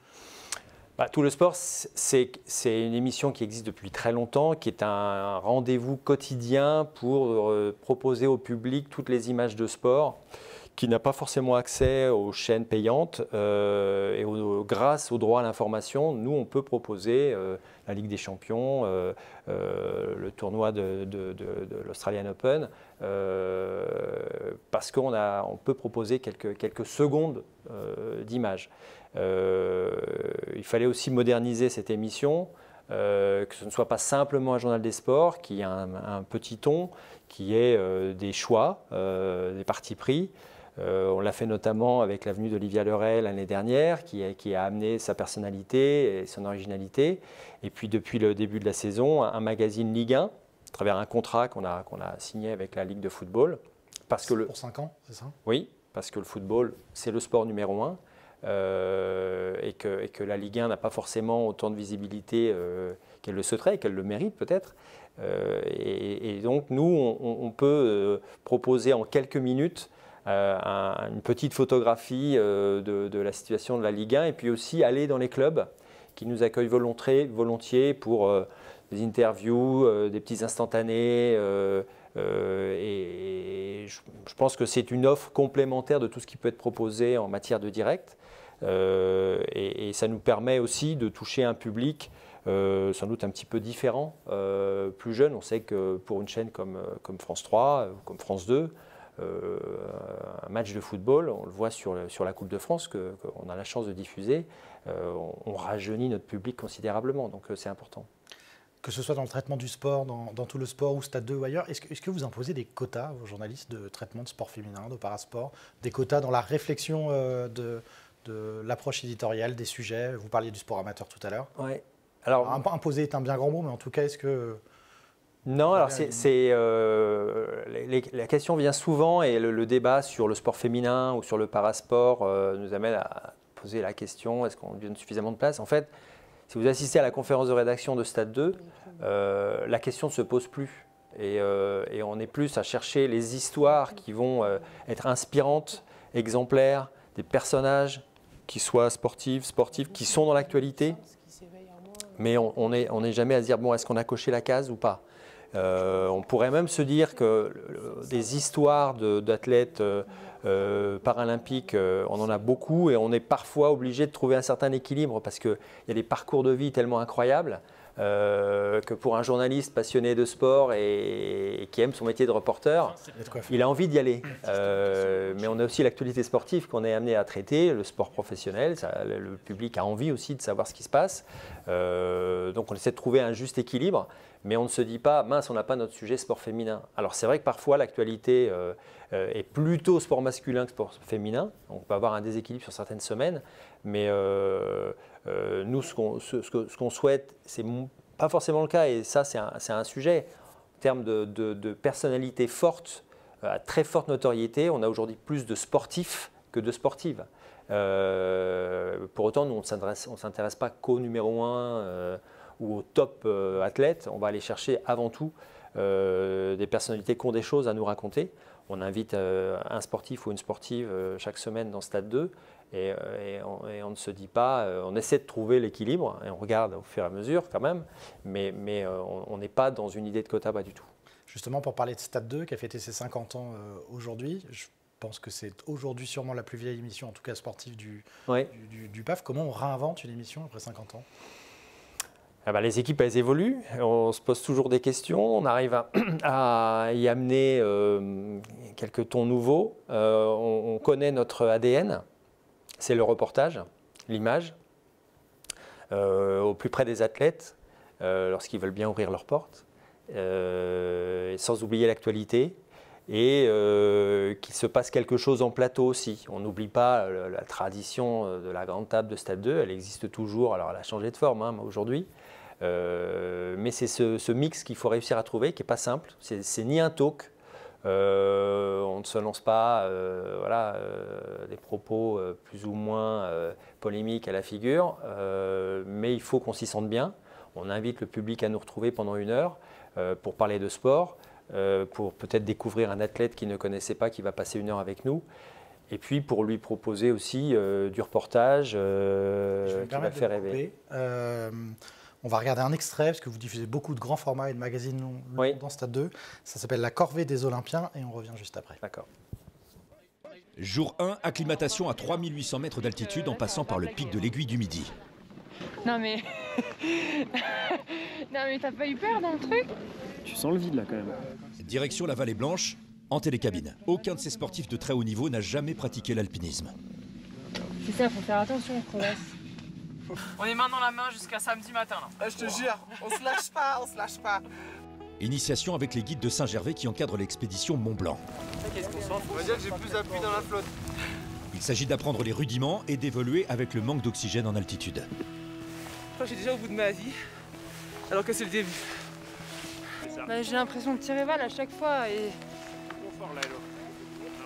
Tout le Sport, c'est une émission qui existe depuis très longtemps, qui est un rendez-vous quotidien pour proposer au public toutes les images de sport, qui n'a pas forcément accès aux chaînes payantes. Et grâce au droit à l'information, nous, on peut proposer la Ligue des Champions, le tournoi de l'Australian Open, parce qu'on peut proposer quelques secondes d'images. Il fallait aussi moderniser cette émission, que ce ne soit pas simplement un journal des sports, qui a un petit ton, qui est des choix, des partis pris. On l'a fait notamment avec la venue d'Olivia Leray l'année dernière, qui a amené sa personnalité et son originalité. Et puis depuis le début de la saison, un magazine Ligue 1, à travers un contrat qu'on a signé avec la Ligue de football. Pour 5 ans, c'est ça? Oui, parce que le football, c'est le sport numéro 1. Et que la Ligue 1 n'a pas forcément autant de visibilité qu'elle le souhaiterait, qu'elle le mérite peut-être. Et donc nous, on peut proposer en quelques minutes une petite photographie de la situation de la Ligue 1 et puis aussi aller dans les clubs qui nous accueillent volontiers pour des interviews, des petits instantanés. Et je pense que c'est une offre complémentaire de tout ce qui peut être proposé en matière de direct. Et ça nous permet aussi de toucher un public sans doute un petit peu différent, plus jeune. On sait que pour une chaîne comme France 3 ou comme France 2, un match de football, on le voit sur la Coupe de France qu'on a la chance de diffuser, on rajeunit notre public considérablement, donc c'est important. Que ce soit dans le traitement du sport, dans Tout le Sport ou Stade 2 ou ailleurs, est-ce que vous imposez des quotas aux journalistes de traitement de sport féminin, de parasport, des quotas dans la réflexion de l'approche éditoriale des sujets? Vous parliez du sport amateur tout à l'heure. Ouais. Alors, imposer est un bien grand mot, mais en tout cas, est-ce que... Non, alors la question vient souvent et le débat sur le sport féminin ou sur le parasport nous amène à poser la question, est-ce qu'on lui donne suffisamment de place? En fait, si vous assistez à la conférence de rédaction de Stade 2, la question ne se pose plus. Et on est plus à chercher les histoires qui vont être inspirantes, exemplaires, des personnages qui soient sportifs, qui sont dans l'actualité. Mais on n'est jamais à se dire, bon, est-ce qu'on a coché la case ou pas? On pourrait même se dire que des histoires d'athlètes paralympiques, on en a beaucoup et on est parfois obligé de trouver un certain équilibre parce qu'il y a des parcours de vie tellement incroyables que pour un journaliste passionné de sport et qui aime son métier de reporter, il a envie d'y aller. Mais on a aussi l'actualité sportive qu'on est amené à traiter, le sport professionnel, le public a envie aussi de savoir ce qui se passe. Donc on essaie de trouver un juste équilibre. Mais on ne se dit pas, mince, on n'a pas notre sujet sport féminin. Alors c'est vrai que parfois l'actualité est plutôt sport masculin que sport féminin. On peut avoir un déséquilibre sur certaines semaines. Mais nous, ce qu'on souhaite, c'est pas forcément le cas. Et ça, c'est un sujet. En termes de personnalité forte, à très forte notoriété, on a aujourd'hui plus de sportifs que de sportives. Pour autant, nous, on ne s'intéresse pas qu'au numéro 1 ou au top athlète, on va aller chercher avant tout des personnalités qui ont des choses à nous raconter. On invite un sportif ou une sportive chaque semaine dans Stade 2 et on ne se dit pas, on essaie de trouver l'équilibre et on regarde au fur et à mesure quand même, mais on n'est pas dans une idée de quota, pas du tout. Justement, pour parler de Stade 2 qui a fêté ses 50 ans aujourd'hui, je pense que c'est aujourd'hui sûrement la plus vieille émission, en tout cas sportive du PAF. Comment on réinvente une émission après 50 ans ? Les équipes, elles évoluent, on se pose toujours des questions, on arrive à y amener quelques tons nouveaux. On connaît notre ADN, c'est le reportage, l'image, au plus près des athlètes, lorsqu'ils veulent bien ouvrir leurs portes, sans oublier l'actualité, et qu'il se passe quelque chose en plateau aussi. On n'oublie pas la tradition de la grande table de Stade 2, elle existe toujours, alors elle a changé de forme aujourd'hui. Mais c'est ce mix qu'il faut réussir à trouver, qui n'est pas simple. C'est ni un talk, On ne se lance pas des propos plus ou moins polémiques à la figure, mais il faut qu'on s'y sente bien. On invite le public à nous retrouver pendant 1 heure pour parler de sport, pour peut-être découvrir un athlète qu'il ne connaissait pas, qui va passer 1 heure avec nous. Et puis pour lui proposer aussi du reportage qui va faire rêver. On va regarder un extrait, parce que vous diffusez beaucoup de grands formats et de magazines longs dans Stade 2. Ça s'appelle La Corvée des Olympiens et on revient juste après. D'accord. Jour 1, acclimatation à 3800 mètres d'altitude en passant par le pic de l'Aiguille du Midi. Non mais... non mais t'as pas eu peur dans le truc? Tu sens le vide là quand même. Direction la Vallée Blanche, en télécabine. Aucun de ces sportifs de très haut niveau n'a jamais pratiqué l'alpinisme. C'est ça, faut faire attention, crevasse. On est main dans la main jusqu'à samedi matin là. Je te jure, on se lâche pas, on se lâche pas. Initiation avec les guides de Saint-Gervais qui encadrent l'expédition Mont-Blanc. Qu'est-ce qu'on sent? On va dire que j'ai plus d'appui dans la flotte. Il s'agit d'apprendre les rudiments et d'évoluer avec le manque d'oxygène en altitude. Je crois que j'ai déjà au bout de ma vie, alors que c'est le début. Bah, j'ai l'impression de tirer balle à chaque fois et...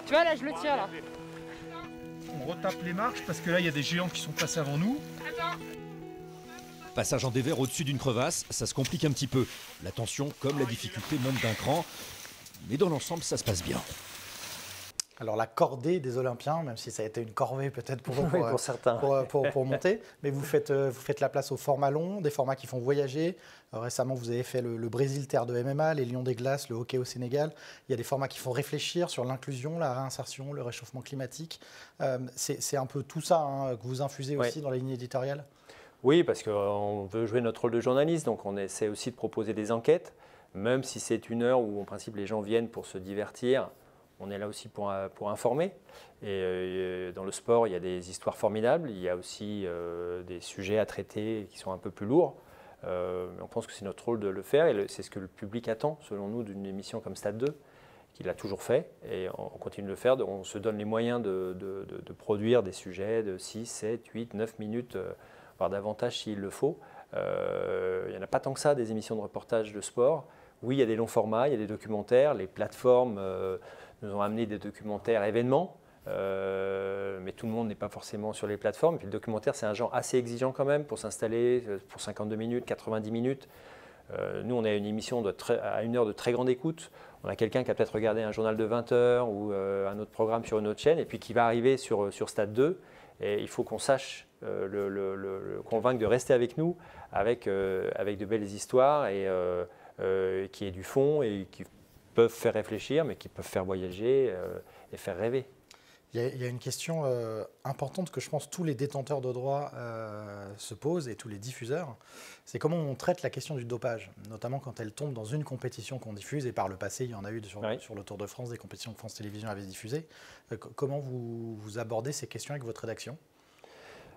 Tu vois là, je le tire là. On retape les marches parce que là il y a des géants qui sont passés avant nous. Passage en dévers au-dessus d'une crevasse, ça se complique un petit peu. La tension comme la difficulté montent d'un cran, mais dans l'ensemble ça se passe bien. Alors la cordée des Olympiens, même si ça a été une corvée peut-être pour certains. Pour monter, mais vous faites la place aux formats longs, des formats qui font voyager. Récemment, vous avez fait le Brésil, terre de MMA, les Lions des glaces, le hockey au Sénégal. Il y a des formats qui font réfléchir sur l'inclusion, la réinsertion, le réchauffement climatique. C'est un peu tout ça que vous infusez aussi dans la ligne éditoriale. Oui, parce qu'on veut jouer notre rôle de journaliste, donc on essaie aussi de proposer des enquêtes, même si c'est 1 heure où en principe les gens viennent pour se divertir. On est là aussi pour informer. Et dans le sport, il y a des histoires formidables. Il y a aussi des sujets à traiter qui sont un peu plus lourds. On pense que c'est notre rôle de le faire et c'est ce que le public attend, selon nous, d'une émission comme Stade 2, qu'il a toujours fait. Et on continue de le faire. On se donne les moyens de produire des sujets de 6, 7, 8, 9 minutes, voire davantage s'il le faut. Il n'y en a pas tant que ça, des émissions de reportage de sport. Oui, il y a des longs formats, il y a des documentaires. Les plateformes nous ont amené des documentaires événements, mais tout le monde n'est pas forcément sur les plateformes. Et puis le documentaire, c'est un genre assez exigeant quand même pour s'installer pour 52 minutes, 90 minutes. Nous, on a une émission à 1 heure de très grande écoute. On a quelqu'un qui a peut-être regardé un journal de 20 heures ou un autre programme sur une autre chaîne et puis qui va arriver sur Stade 2. Et il faut qu'on sache le convaincre de rester avec nous avec de belles histoires et qui aient du fond et qui peuvent faire réfléchir, mais qui peuvent faire voyager et faire rêver. Il y a une question importante que je pense tous les détenteurs de droits se posent et tous les diffuseurs. C'est comment on traite la question du dopage, notamment quand elle tombe dans une compétition qu'on diffuse. Et par le passé, il y en a eu sur le Tour de France, des compétitions que France Télévisions avait diffusées. Comment vous abordez ces questions avec votre rédaction ?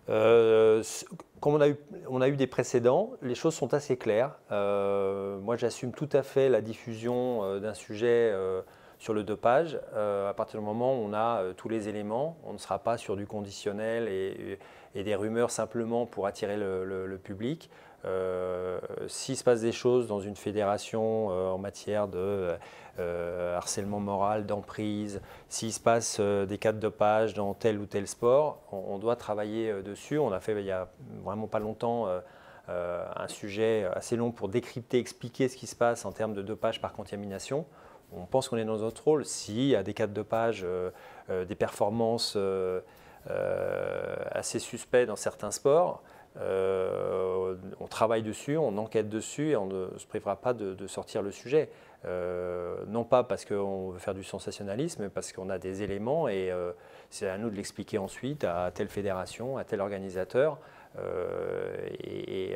Comme on a eu des précédents, les choses sont assez claires. Moi, j'assume tout à fait la diffusion d'un sujet sur le dopage. À partir du moment où on a tous les éléments, on ne sera pas sur du conditionnel et des rumeurs simplement pour attirer le public. S'il se passe des choses dans une fédération en matière de harcèlement moral, d'emprise, s'il se passe des cas de dopage dans tel ou tel sport, on doit travailler dessus. On a fait il n'y a vraiment pas longtemps un sujet assez long pour décrypter, expliquer ce qui se passe en termes de dopage par contamination. On pense qu'on est dans notre rôle. S'il y a des cas de dopage, des performances assez suspects dans certains sports, on travaille dessus, on enquête dessus et on ne se privera pas de sortir le sujet. Non pas parce qu'on veut faire du sensationnalisme, mais parce qu'on a des éléments et c'est à nous de l'expliquer ensuite à telle fédération, à tel organisateur et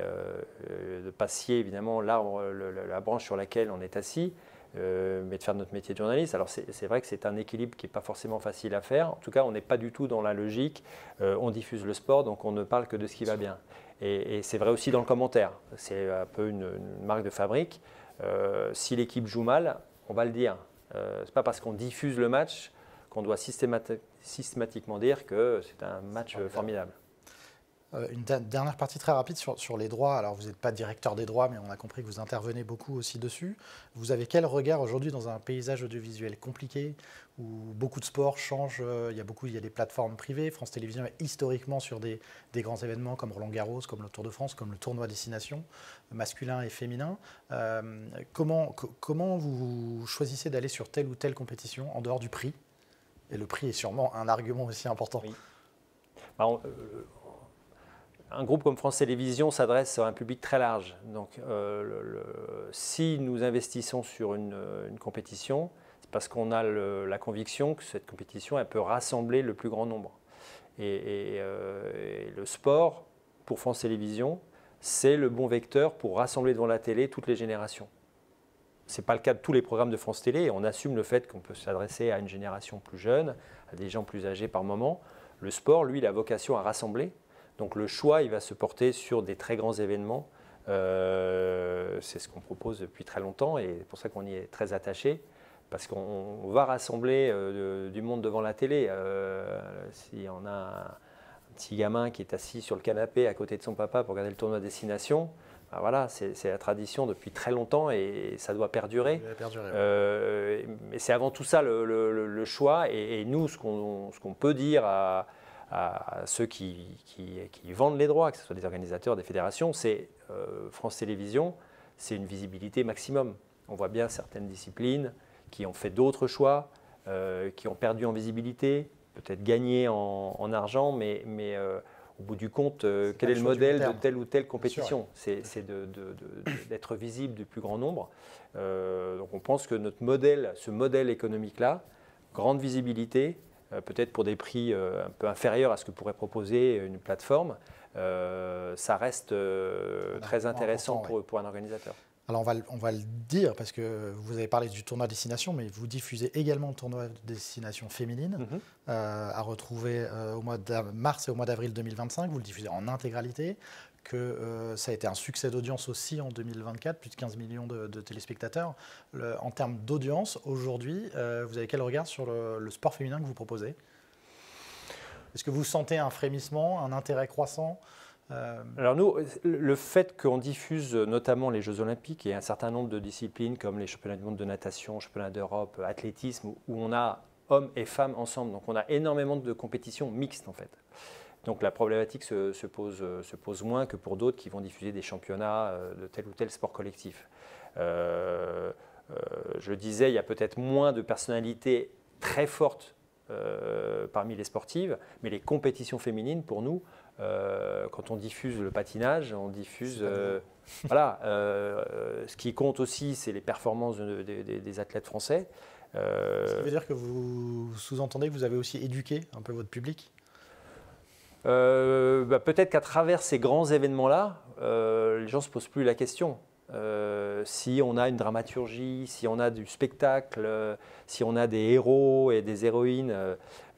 de ne pas scier évidemment la branche sur laquelle on est assis. Mais de faire notre métier de journaliste. Alors c'est vrai que c'est un équilibre qui n'est pas forcément facile à faire. En tout cas, on n'est pas du tout dans la logique. On diffuse le sport, donc on ne parle que de ce qui va bien. Et c'est vrai aussi dans le commentaire. C'est un peu une marque de fabrique. Si l'équipe joue mal, on va le dire. Ce n'est pas parce qu'on diffuse le match qu'on doit systématiquement dire que c'est un match formidable. Une dernière partie très rapide sur les droits. Alors, vous n'êtes pas directeur des droits, mais on a compris que vous intervenez beaucoup aussi dessus. Vous avez quel regard aujourd'hui dans un paysage audiovisuel compliqué où beaucoup de sports changent? Il y a des plateformes privées. France Télévisions est historiquement sur des grands événements comme Roland-Garros, comme le Tour de France, comme le tournoi Destination, masculin et féminin. Comment vous choisissez d'aller sur telle ou telle compétition en dehors du prix? Et le prix est sûrement un argument aussi important. Oui. Un groupe comme France Télévisions s'adresse à un public très large. Donc, si nous investissons sur une compétition, c'est parce qu'on a la conviction que cette compétition, elle peut rassembler le plus grand nombre. Et le sport, pour France Télévisions, c'est le bon vecteur pour rassembler devant la télé toutes les générations. Ce n'est pas le cas de tous les programmes de France Télé. On assume le fait qu'on peut s'adresser à une génération plus jeune, à des gens plus âgés par moment. Le sport, lui, il a vocation à rassembler. Donc le choix, il va se porter sur des très grands événements. C'est ce qu'on propose depuis très longtemps et c'est pour ça qu'on y est très attaché. Parce qu'on va rassembler du monde devant la télé. Si on a un petit gamin qui est assis sur le canapé à côté de son papa pour regarder le tournoi Destination, ben voilà, c'est la tradition depuis très longtemps et ça doit perdurer. Mais c'est avant tout ça le choix. Et nous, ce qu'on peut dire à ceux qui vendent les droits, que ce soit des organisateurs, des fédérations, c'est France Télévisions, c'est une visibilité maximum. On voit bien certaines disciplines qui ont fait d'autres choix, qui ont perdu en visibilité, peut-être gagné en argent, mais au bout du compte, quel est le modèle de telle ou telle compétition? C'est d'être visible du plus grand nombre. Donc on pense que ce modèle économique-là, grande visibilité, peut-être pour des prix un peu inférieurs à ce que pourrait proposer une plateforme, ça reste très intéressant pour un organisateur. Alors on va le dire parce que vous avez parlé du tournoi Destination, mais vous diffusez également le tournoi Destination féminine à retrouver au mois de mars et au mois d'avril 2025. Vous le diffusez en intégralité, que ça a été un succès d'audience aussi en 2024, plus de 15 millions de téléspectateurs. En termes d'audience, aujourd'hui, vous avez quel regard sur le sport féminin que vous proposez? Est-ce que vous sentez un frémissement, un intérêt croissant? Alors nous, le fait qu'on diffuse notamment les Jeux Olympiques et un certain nombre de disciplines comme les championnats du monde de natation, championnats d'Europe, athlétisme, où on a hommes et femmes ensemble, donc on a énormément de compétitions mixtes en fait. Donc la problématique se pose moins que pour d'autres qui vont diffuser des championnats de tel ou tel sport collectif. Je le disais, il y a peut-être moins de personnalités très fortes parmi les sportives, mais les compétitions féminines, pour nous, quand on diffuse le patinage, on diffuse... voilà, ce qui compte aussi, c'est les performances des athlètes français. Ça veut dire que vous sous-entendez que vous avez aussi éduqué un peu votre public? Peut-être qu'à travers ces grands événements-là, les gens ne se posent plus la question. Si on a une dramaturgie, si on a du spectacle, si on a des héros et des héroïnes,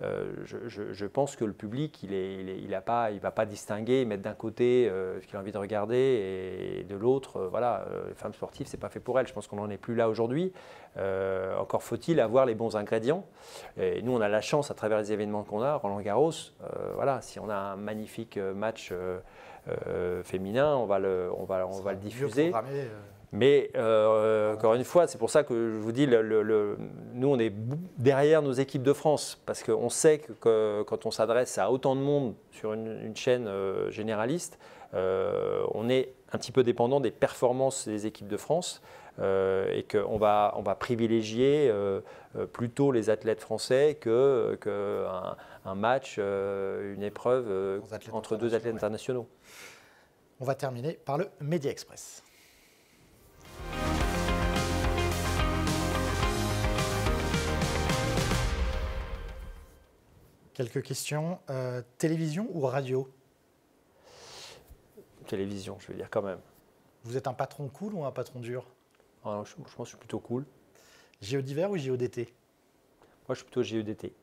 je pense que le public, il va pas distinguer, mettre d'un côté ce qu'il a envie de regarder et de l'autre, voilà, les femmes sportives, c'est pas fait pour elles. Je pense qu'on n'en est plus là aujourd'hui. Encore faut-il avoir les bons ingrédients. Et nous, on a la chance, à travers les événements qu'on a, Roland-Garros, voilà, si on a un magnifique match féminin, on va le diffuser. Mais encore une fois, c'est pour ça que je vous dis, nous on est derrière nos équipes de France, parce qu'on sait que quand on s'adresse à autant de monde sur une chaîne généraliste, on est un petit peu dépendant des performances des équipes de France et qu'on va privilégier plutôt les athlètes français qu'un match, une épreuve entre deux athlètes internationaux. On va terminer par le Média Express. Quelques questions. Télévision ou radio? Télévision, je veux dire quand même. Vous êtes un patron cool ou un patron dur? Je pense que je suis plutôt cool. JO d'hiver ou JO d'été? Moi, je suis plutôt JO d'été.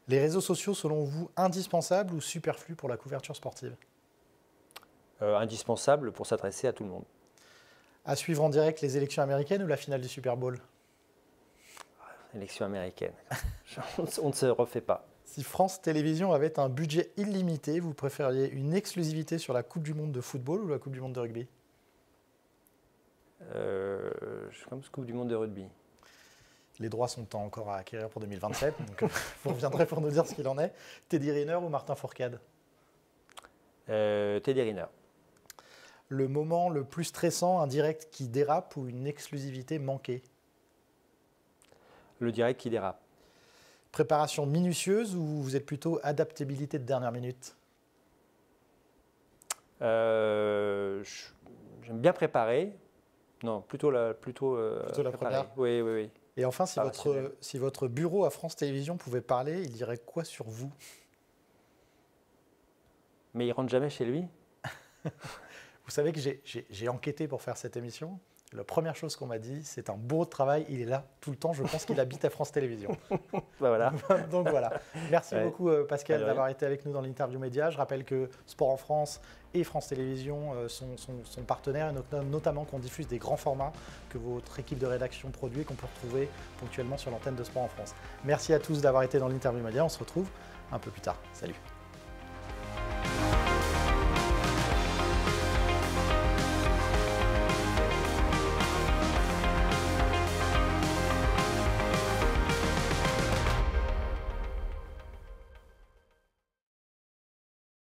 Les réseaux sociaux, selon vous, indispensables ou superflus pour la couverture sportive? Indispensable pour s'adresser à tout le monde. À suivre en direct les élections américaines ou la finale du Super Bowl? Élections américaines. On ne se refait pas. Si France Télévisions avait un budget illimité, vous préfériez une exclusivité sur la Coupe du Monde de football ou la Coupe du Monde de rugby? Comme Coupe du Monde de rugby. Les droits sont encore à acquérir pour 2027, donc vous reviendrez pour nous dire ce qu'il en est. Teddy Riner ou Martin Fourcade? Teddy Riner. Le moment le plus stressant, un direct qui dérape ou une exclusivité manquée? Le direct qui dérape. Préparation minutieuse ou vous êtes plutôt adaptabilité de dernière minute? J'aime bien préparer. Non, plutôt la première. Oui, oui, oui. Et enfin, si votre bureau à France Télévisions pouvait parler, il dirait quoi sur vous? Mais il rentre jamais chez lui. Vous savez que j'ai enquêté pour faire cette émission. La première chose qu'on m'a dit, c'est un bourreau de travail, il est là tout le temps, je pense qu'il habite à France Télévisions. Voilà. Donc voilà. Merci beaucoup Pascal Allez, d'avoir été avec nous dans l'interview média. Je rappelle que Sport en France et France Télévisions sont partenaires, et notamment qu'on diffuse des grands formats que votre équipe de rédaction produit et qu'on peut retrouver ponctuellement sur l'antenne de Sport en France. Merci à tous d'avoir été dans l'interview média, on se retrouve un peu plus tard. Salut.